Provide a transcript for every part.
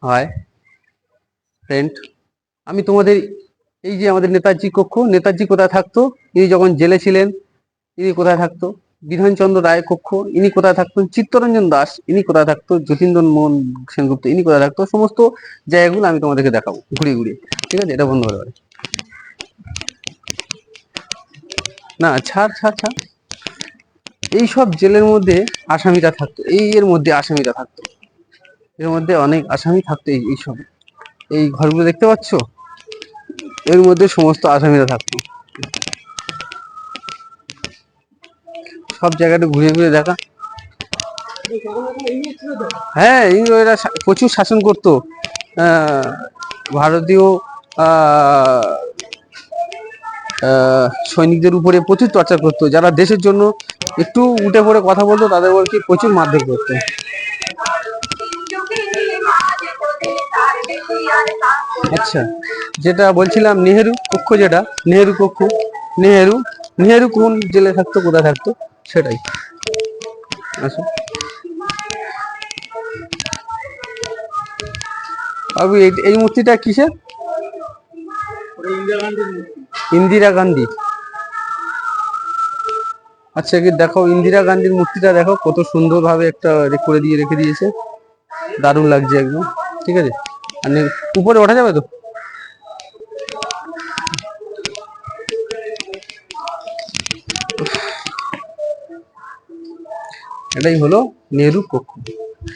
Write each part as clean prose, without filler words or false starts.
Hi friend, আমি তোমাদের এই যে আমাদের নেতাজি কক্ষ, নেতাজি কোথায় থাকতো, ইনি যখন জেলে ছিলেন ইনি কোথায় থাকতো, বিধানচন্দ্র রায় কক্ষ ইনি কোথায় থাকতো, চিত্তরঞ্জন দাস ইনি কোথায় থাকতো, যতীন্দ্র মোহন সেনগুপ্ত ইনি কোথায় থাকতো, সমস্ত জায়গাগুলো আমি তোমাদেরকে দেখাবো ঘুরিয়ে ঘুরিয়ে। ঠিক আছে, এটা বন্ধ করে দেবে না, ছাড় ছাড় ছাড়। এইসব জেলের মধ্যে আসামিরা থাকতো, এর মধ্যে আসামিরা থাকতো, এর মধ্যে অনেক আসামি থাকতো। এইসব এই ঘরগুলো দেখতে পাচ্ছ, এর মধ্যে সমস্ত আসামিরা থাকতো। সব জায়গাটা ঘুরে ঘুরে দেখা। হ্যাঁ, ইংরেজরা প্রচুর শাসন করতো। ভারতীয় সৈনিকদের উপরে প্রচুর চর্চা করতো। যারা দেশের জন্য একটু উঠে পড়ে কথা বলতো তাদের কি প্রচুর মারধর করতো। আচ্ছা, যেটা বলছিলাম নেহেরু কক্ষ, যেটা নেহেরু কক্ষ, নেহেরু নেহেরু কোন জেলে থাকতো, কোথায় থাকতো সেটাই। আচ্ছা বাবু, এই মূর্তিটা কিসের? ইন্দিরা গান্ধী। আচ্ছা, কি দেখো ইন্দিরা গান্ধীর মূর্তিটা দেখো, কত সুন্দর ভাবে একটা করে দিয়ে রেখে দিয়েছে, দারুণ লাগছে একদম। ঠিক আছে, আর উপরে ওঠা যাবে তো? এটাই হলো নেহেরু কক্ষ।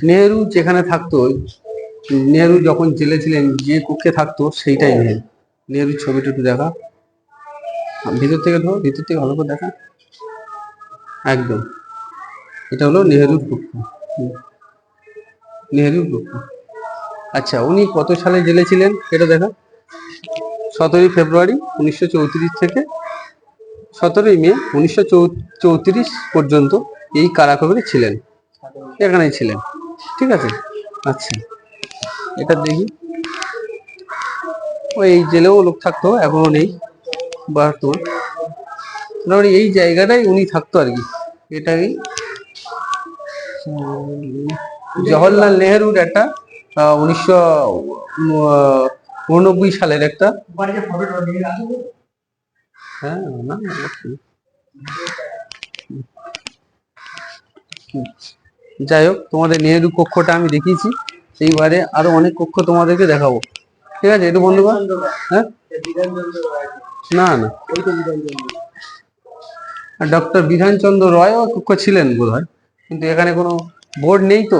নেহেরু যেখানে থাকতো, নেহেরু যখন জেলে ছিলেন যে কক্ষে থাকতো সেইটাই নেহেরু। নেহেরুর ছবিটা একটু দেখা, ভিতর থেকে ধরো, ভিতর থেকে ভালো করে দেখা, একদম। এটা হলো নেহেরুর কক্ষ, নেহেরুর কক্ষ। আচ্ছা, উনি কত সালে জেলে ছিলেন এটা দেখা। 17 ফেব্রুয়ারি 1934 থেকে 17 মে 1934 পর্যন্ত এই কারাকোভরে ছিলেন, এখানেই ছিলেন। ঠিক আছে। আচ্ছা, এটা দেখি, ওই জেলেও লোক থাকতো, এখনো নেই বর্তমান। এই জায়গাটাই উনি থাকতো আর কি। এটাই জওহরলাল নেহেরুর একটা 1989 সালের একটা, হ্যাঁ না, যাই হোক, তোমাদের নেহেরু কক্ষটা আমি দেখিয়েছি। এইবারে আরো অনেক কক্ষ তোমাদেরকে দেখাবো। ঠিক আছে, একটু বন্ধু। হ্যাঁ, না না, ডক্টর বিধানচন্দ্র রায়ও কক্ষ ছিলেন বোধ হয়, কিন্তু এখানে কোনো বোর্ড নেই তো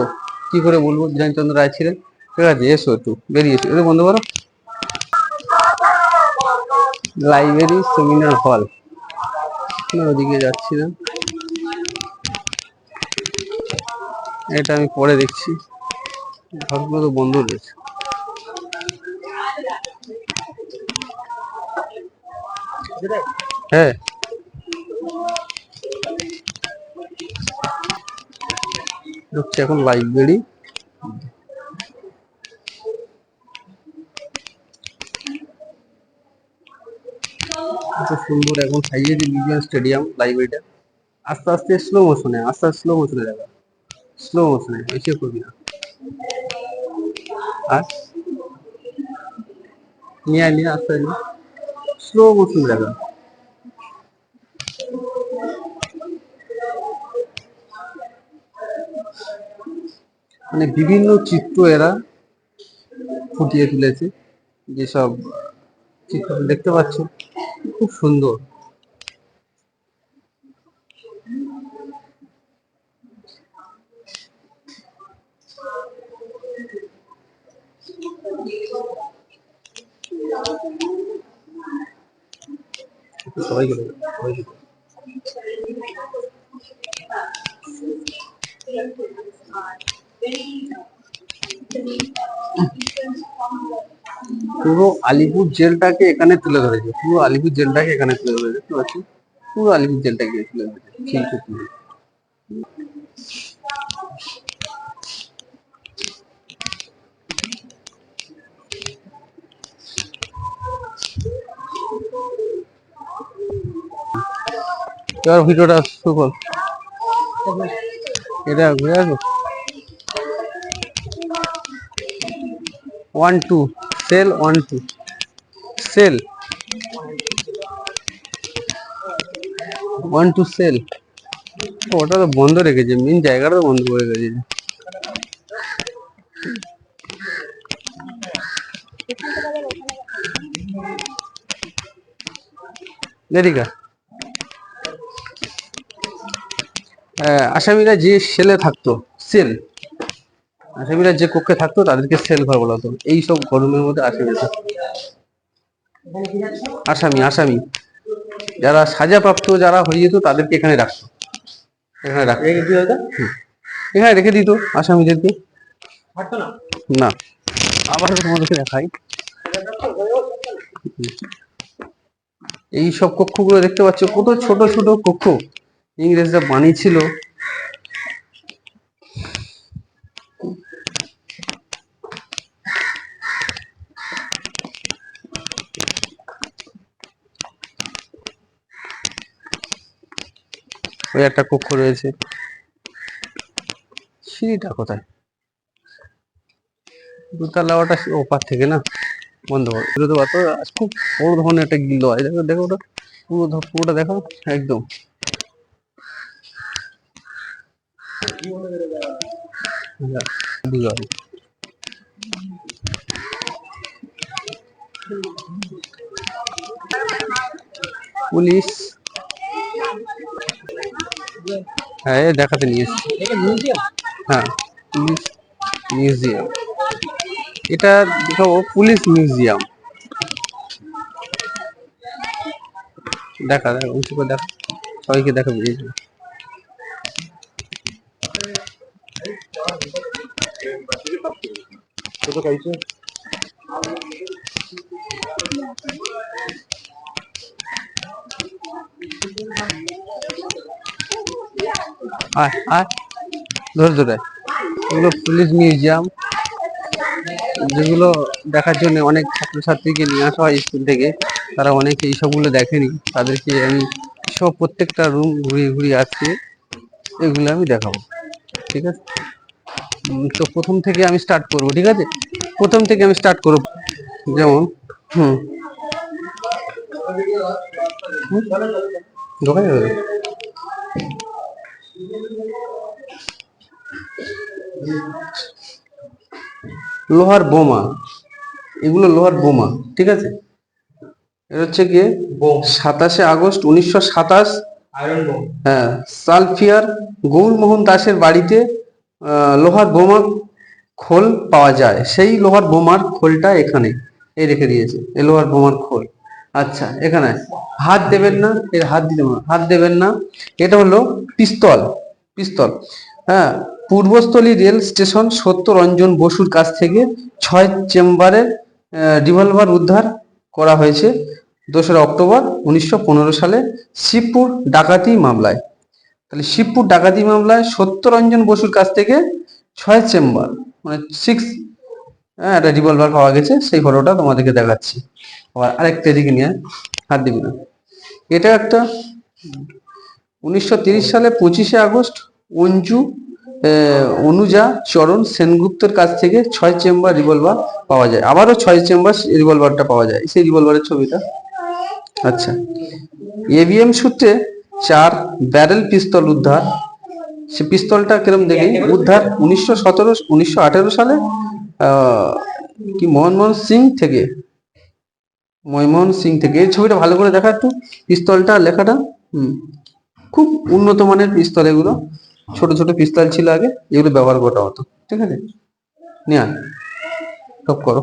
কি করে বলবো বিধানচন্দ্র রায় ছিলেন। ঠিক আছে, এসো একটু বেরিয়ে এসো, একটু বন্ধ করো। লাইব্রেরি সেমিনার হল, ওদিকে যাচ্ছি না, এটা আমি পরে দেখছি। ঘরগুলো তো বন্ধ রয়েছে। হ্যাঁ, হচ্ছে এখন লাইব্রেরি। এত সুন্দর এখন সাজিয়েছে বিজয় স্টেডিয়াম লাইব্রেরিটা। আস্তে আস্তে স্লো মোশনে, আস্তে আস্তে স্লো মোশনে দেখা, স্লো মোশনে, এসে করবি না। আর নিয়ে নিয়ে আস্তে আস্তে স্লো মোশন দেখা। মানে বিভিন্ন চিত্র এরা ফুটিয়ে তুলেছে, যেসব চিত্র দেখতে পাচ্ছ খুব সুন্দর। সবাইকে সবাইকে পুরো আলিপুর জেলটাকে এখানে তুলে ধরেছে, পুরো আলিপুর জেলটাকে এখানে তুলে ধরেছে, বুঝতে পারছি, পুরো আলিপুর জেলটাকে তুলে ধরেছে শিল্প তুলে। এবার ভিডিওটা শুরু কর, এটা ঘুরে আসবো। 1 2 সেল 1 2 সেল 1 2 সেল। ওটা তো বন্ধ রেখেছে, মেন জায়গাটা তো বন্ধ করে রেখেছে। দেরিকা আসামিরা যে সেলে থাকতো, সেল, আসামিরা যে কক্ষে থাকতো তাদেরকে সেল ঘর বলা হতো। এইসব গরমের মধ্যে আসামি থাকতো। আসামি আসামি যারা সাজাপ্রাপ্ত যারা হয়ে যেত তাদেরকে এখানে রাখতো, এখানে রাখতো, এখানে রেখে দিত আসামিদেরকে। না, আবার তোমাদেরকে দেখাই। এই সব কক্ষগুলো দেখতে পাচ্ছ, কত ছোট ছোট কক্ষ ইংরেজরা বানিয়েছিল। ওই একটা কক্ষ রয়েছে। সিঁড়িটা কোথায়? দোতলাটা ওপার থেকে না বন্ধ করো, বেরোতে পারতো। খুব বড় ধরনের একটা গিল্ড হয়, দেখো দেখো ওটা পুরোটা দেখো একদম। পুলিশ, হ্যাঁ দেখাতে নিয়ে এসছি। হ্যাঁ পুলিশ মিউজিয়াম, এটা দেখাবো পুলিশ মিউজিয়াম। দেখা দেখা উঁচু করে দেখা, সবাইকে দেখাবো। আয় আয় ধরে ধরে, এগুলো পুলিশ মিউজিয়াম, যেগুলো দেখার জন্য অনেক ছাত্রছাত্রীকে নিয়ে আসা হয় স্কুল থেকে। তারা অনেকে এইসবগুলো দেখেনি, তাদেরকে আমি সব প্রত্যেকটা রুম ঘুরিয়ে ঘুরিয়ে আসছে, এগুলো আমি দেখাবো। ঠিক আছে, তো প্রথম থেকে আমি স্টার্ট করবো। ঠিক আছে, প্রথম থেকে আমি স্টার্ট করবো। যেমন দোকানে লোহার বোমা, এগুলো লোহার বোমা। ঠিক আছে, এটা হচ্ছে গিয়ে 27 আগস্ট 1927, হ্যাঁ, সালফিয়ার গৌরমোহন দাসের বাড়িতে লোহার বোমা খোল পাওয়া যায়। সেই লোহার বোমার খোলটা এখানে এই রেখে দিয়েছে, এই লোহার বোমার খোল। আচ্ছা, এখানে হাত দেবেন না, এর হাত দিতে হাত দেবেন না। এটা হলো পিস্তল, পিস্তল। হ্যাঁ, পূর্বস্থলী রেল স্টেশন সত্যরঞ্জন বসুর কাছ থেকে 6 চেম্বারের রিভলভার উদ্ধার করা হয়েছে 2রা অক্টোবর 1915 সালে শিবপুর ডাকাতি মামলায়। তাহলে শিবপুর ডাকাতি মামলায় সত্যরঞ্জন বসুর কাছ থেকে 6 চেম্বার মানে 6 একটা রিভলভার পাওয়া গেছে। সেই ফটোটা তোমাদেরকে দেখাচ্ছি। আবার আরেকটা এদিকে নিয়ে হাত দিবি না। এটা একটা 1930 সালে 25শে আগস্ট অনুজা চরণ সেনগুপ্তের কাছ থেকে 6 চেম্বার রিভলভার পাওয়া যায়। আবারও 6 চেম্বার রিভলভারটা পাওয়া যায়, সেই রিভলভারের ছবিটা। আচ্ছা, এবিএম সূত্রে 4 ব্যারেল পিস্তল উদ্ধার। সে পিস্তলটা কিরম দেখি উদ্ধার 1918 সালে কি মনমোহন সিং থেকে, মনমোহন সিং থেকে। এই ছবিটা ভালো করে দেখা একটু, পিস্তলটা লেখাটা। খুব উন্নত মানের পিস্তল এগুলো, ছোট ছোট পিস্তল ছিল আগে, এগুলো ব্যবহার করা হতো। ঠিক আছে, নিয়ে সব করো।